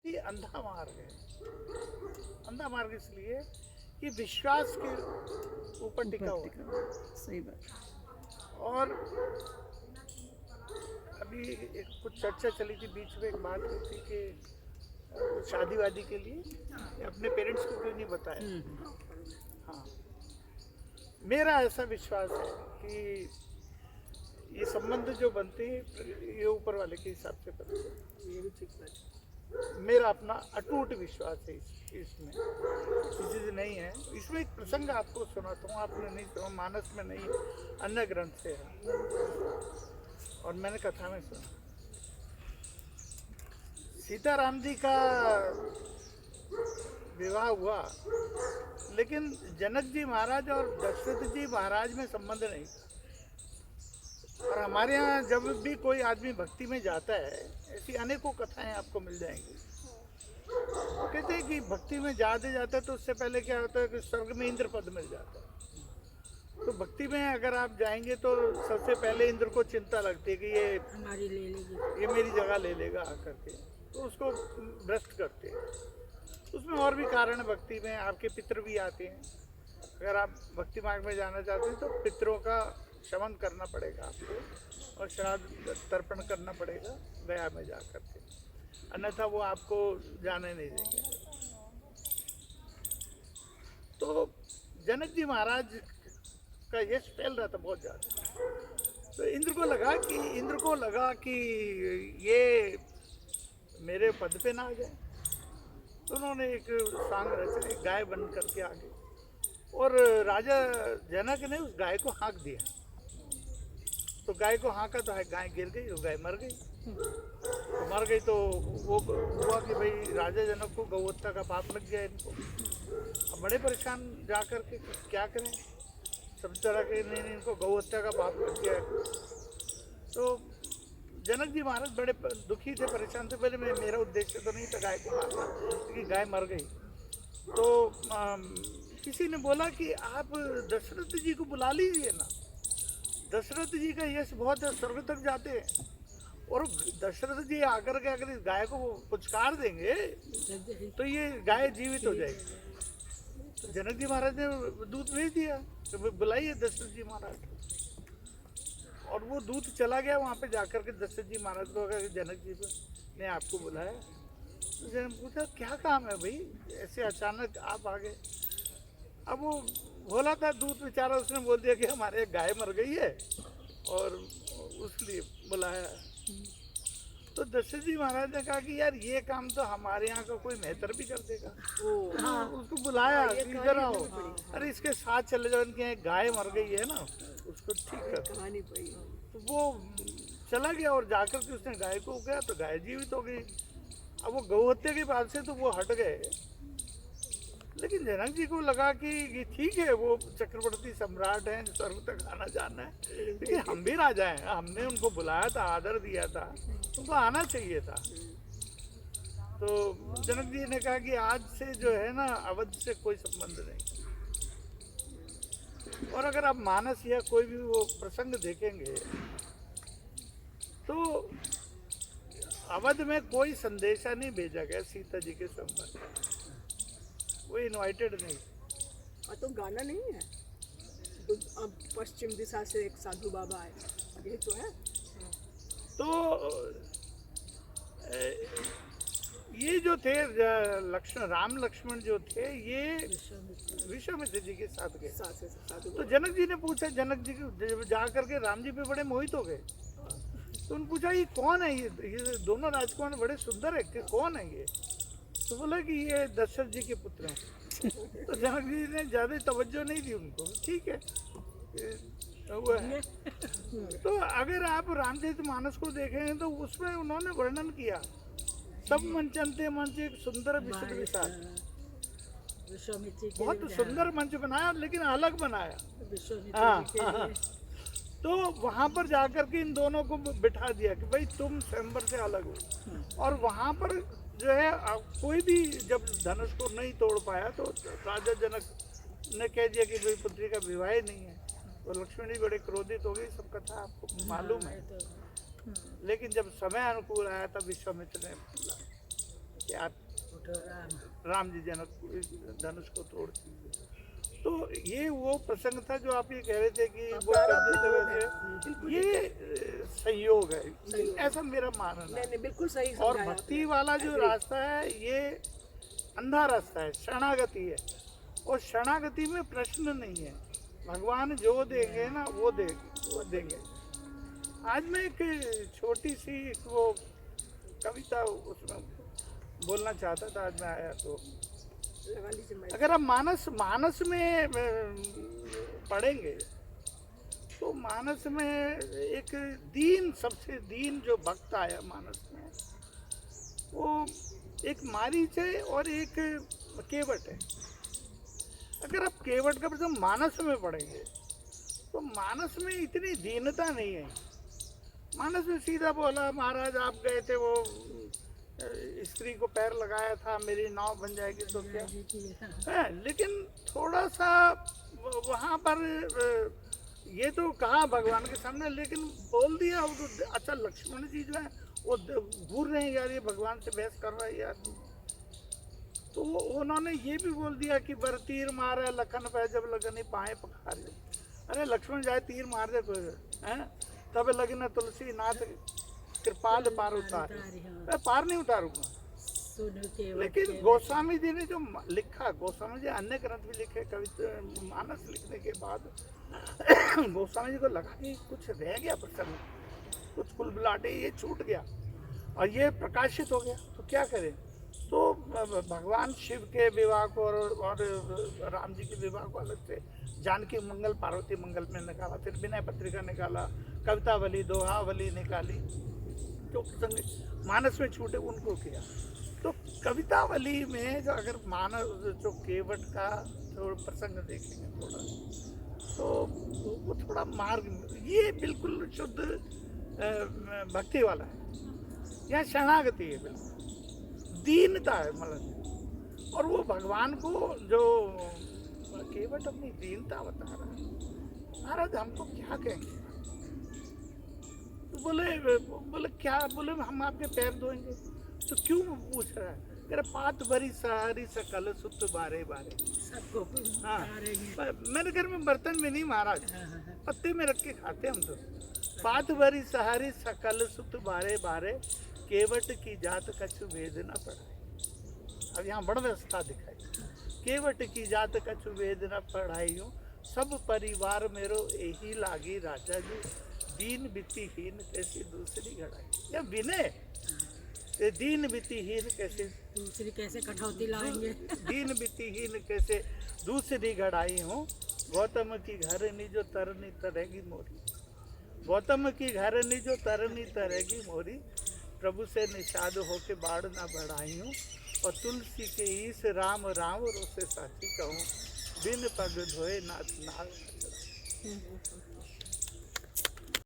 ये अंधा मार्ग है। अंधा मार्ग इसलिए कि विश्वास के ऊपर टिका हुआ है। सही बात। और अभी एक कुछ चर्चा चली थी, बीच में एक बात हुई थी कि शादी वादी के लिए अपने पेरेंट्स को क्यों नहीं बताया। हाँ, मेरा ऐसा विश्वास है कि ये संबंध जो बनते हैं ये ऊपर वाले के हिसाब से बनते हैं। ये भी ठीक बात। मेरा अपना अटूट विश्वास है इसमें किसी से नहीं है। इसमें एक प्रसंग आपको सुनाता हूँ, आपने नहीं सुना, मानस में नहीं, अन्य ग्रंथ से है और मैंने कथा में सुना। सीताराम जी का विवाह हुआ, लेकिन जनक जी महाराज और दशरथ जी महाराज में संबंध नहीं था। और हमारे यहाँ जब भी कोई आदमी भक्ति में जाता है, ऐसी अनेकों कथाएं आपको मिल जाएंगी। वो कहते हैं कि भक्ति में जाते जाते तो उससे पहले क्या होता है कि स्वर्ग में इंद्र पद मिल जाता है। तो भक्ति में अगर आप जाएंगे तो सबसे पहले इंद्र को चिंता लगती है कि ये हमारी ले लेगी, ये मेरी जगह ले लेगा आकर के, तो उसको भ्रष्ट करते हैं। उसमें और भी कारण है भक्ति में, आपके पितृ भी आते हैं। अगर आप भक्ति मार्ग में जाना चाहते हैं तो पितरों का शमन करना पड़ेगा आपको और श्राद्ध तर्पण करना पड़ेगा गया में जा करके, अन्यथा वो आपको जाने नहीं देंगे। तो जनक जी महाराज का यश फैल रहा था बहुत ज़्यादा। तो इंद्र को लगा कि ये मेरे पद पे ना आ जाए। तो उन्होंने एक सांग रचा, एक गाय बन करके आ गई और राजा जनक ने उस गाय को हाँक दिया। तो गाय को हाँका तो गाय गिर गई और गाय मर गई। तो मर गई तो वो हुआ कि भाई राजा जनक को गौहत्या का पाप लग गया इनको। अब बड़े परेशान जा कर के क्या करें, सब तरह के नहीं इनको गौहत्या का पाप लग गया है। तो जनक जी महाराज बड़े दुखी थे, परेशान थे। पहले मेरा उद्देश्य तो नहीं था गाय को मारना, लेकिन गाय मर गई। तो किसी ने बोला कि आप दशरथ जी को बुला लीजिए ना, दशरथ जी का यश बहुत है, स्वर्ग तक जाते हैं। और दशरथ जी आकर के अगर इस गाय को पुचकार देंगे तो ये गाय जीवित हो जाएगी। तो जनक जी महाराज ने दूत भेज दिया तो बुलाइए दशरथ जी महाराज। और वो दूत चला गया वहाँ पे जाकर के दशरथ जी महाराज को कहा कि जनक जी ने आपको बुलाया। तो जनक पूछा क्या काम है भाई, ऐसे अचानक आप आ गए। अब वो भोला था दूत बेचारा, उसने बोल दिया कि हमारे गाय मर गई है और उसलिए बुलाया। तो दशरथ जी महाराज ने कहा कि यार ये काम तो हमारे यहाँ का कोई मेहतर भी कर देगा। हाँ, उसको बुलाया इधर आओ, अरे इसके साथ चले जाओ, इनके यहाँ गाय मर गई है ना, उसको ठीक कर। तो वो चला गया और जाकर के उसने गाय को गया तो गाय जीवित हो गई। अब वो गौहत्या के बाद से तो वो हट गए, लेकिन जनक जी को लगा कि ठीक है वो चक्रवर्ती सम्राट हैं, स्वर्ग तक आना जाना है, लेकिन हम भी राजा हैं, हमने उनको बुलाया था, आदर दिया था, उनको आना चाहिए था। तो जनक जी ने कहा कि आज से जो है ना अवध से कोई संबंध नहीं। और अगर आप मानस या कोई भी वो प्रसंग देखेंगे तो अवध में कोई संदेशा नहीं भेजा गया सीता जी के संबंध, वो इनवाइटेड नहीं। तो गाना नहीं है तो अब पश्चिम दिशा से एक साधु बाबा आए, ये तो है। तो ये जो थे राम लक्ष्मण जो थे ये विश्वामित्र जी के साथ गए। तो जनक जी ने पूछा, जनक जी जा करके राम जी पे बड़े मोहित हो गए। तो उन्होंने पूछा ये कौन है, ये दोनों राजकुमार बड़े सुंदर है, कि कौन है ये। तो बोला कि ये दशरथ जी के पुत्र हैं। तो जनक जी ने ज़्यादा तवज्जो नहीं दी उनको, ठीक है हुआ है। तो अगर आप रामचरितमानस को देखें तो उसमें उन्होंने वर्णन किया, सब मंचनते मंच एक सुंदर विशुद्ध विशाल, बहुत सुंदर मंच बनाया लेकिन अलग बनाया। हाँ। तो वहाँ पर जाकर के इन दोनों को बिठा दिया कि भाई तुम स्वयंवर से अलग हो। और वहाँ पर जो है कोई भी जब धनुष को नहीं तोड़ पाया तो राजा जनक ने कह दिया कि भाई पुत्री का विवाह नहीं है। तो लक्ष्मण जी बड़े क्रोधित हो गई, सब कथा आपको मालूम है। लेकिन जब समय अनुकूल आया तब विश्वामित्र ने क्या राम जी जनक धनुष को तोड़ दिए। तो ये वो प्रसंग था जो आप ये कह रहे थे कि वो कर देते वैसे, ये संयोग है, ऐसा मेरा मानना है। नहीं बिल्कुल सही और समझाया भक्ति आपने। वाला जो रास्ता है ये अंधा रास्ता है, शरणागति है, और शरणागति में प्रश्न नहीं है, भगवान जो देंगे ना वो देंगे। आज मैं एक छोटी सी वो कविता उसमें बोलना चाहता था, आज मैं आया तो लगा लीजिए माइक। अगर आप मानस में पढ़ेंगे तो मानस में एक सबसे दीन जो भक्त आया मानस में, वो एक मारीच है और एक केवट है। अगर आप केवट का प्रसंग मानस में पढ़ेंगे तो मानस में इतनी दीनता नहीं है। मानस में सीधा बोला, महाराज आप गए थे, वो स्त्री को पैर लगाया था, मेरी नाव बन जाएगी तो क्या है। लेकिन थोड़ा सा वहाँ पर ये तो कहा भगवान के सामने, लेकिन बोल दिया वो तो। अच्छा, लक्ष्मण जी जो है वो घूर रहे हैं, यार ये भगवान से बहस कर रहा है यार। तो उन्होंने ये भी बोल दिया कि बर तीर मारे लखन पे जब लगन पाए पखारे। अरे लक्ष्मण जाए तीर मार दे कोई है, तब लगन तुलसी नाथ कृपाल पार उतार। मैं पार नहीं उतारूंगा। लेकिन गोस्वामी जी ने जो लिखा, गोस्वामी जी अन्य ग्रंथ भी लिखे, कविता मानस लिखने के बाद गोस्वामी जी को लगा कि कुछ रह गया प्रसंग, कुछ कुलबुलाटे ये छूट गया और ये प्रकाशित हो गया, तो क्या करें। तो भगवान शिव के विवाह को और राम जी के विवाह को अलग से जानकी मंगल पार्वती मंगल में निकाला, फिर विनय पत्रिका निकाला, कवितावली दोहावली निकाली, जो प्रसंग मानस में छूटे उनको किया। तो कवितावली में जो अगर मानस जो केवट का जो प्रसंग देखेंगे थोड़ा, तो वो थोड़ा मार्ग, ये बिल्कुल शुद्ध भक्ति वाला है, यहाँ शरणागति है, बिल्कुल दीनता है मतलब। और वो भगवान को जो केवट अपनी दीनता बता रहा है, महाराज हमको क्या कहेंगे। तो बोले क्या, बोले हम आपके पैर धोएंगे। तो क्यों पूछ रहा है, तेरा पात भरी सहारी सकल सुत बारे बारे सबको। हाँ, मेरे घर में बर्तन में नहीं महाराज, पत्ते में रख के खाते हम तो। पात भरी सहारी सकल सुत बारे बारे, केवट की जात कछु वेद न पढ़ाई। अब यहाँ बड़ व्यवस्था दिखाई, केवट की जात कछु वेद न पढ़ाई हूँ, सब परिवार मेरो यही लागी राजा जी, दीन बित्तीहीन कैसे दूसरी घड़ाई। या विनय, दीन बित्तीहीन कैसे कठौती लाएंगे, दीन बित्तीहीन कैसे दूसरी घड़ाई हूँ, गौतम की घर निजो तरनी तरेगी मोरी। गौतम की घर निजो तरनी तरेगी मोरी, प्रभु से निषाद होके बाढ़ ना बढ़ाई हूँ, और तुलसी के ईस राम राम रोसे साथी कहूँ, बिन पग धोए नाथ नाग।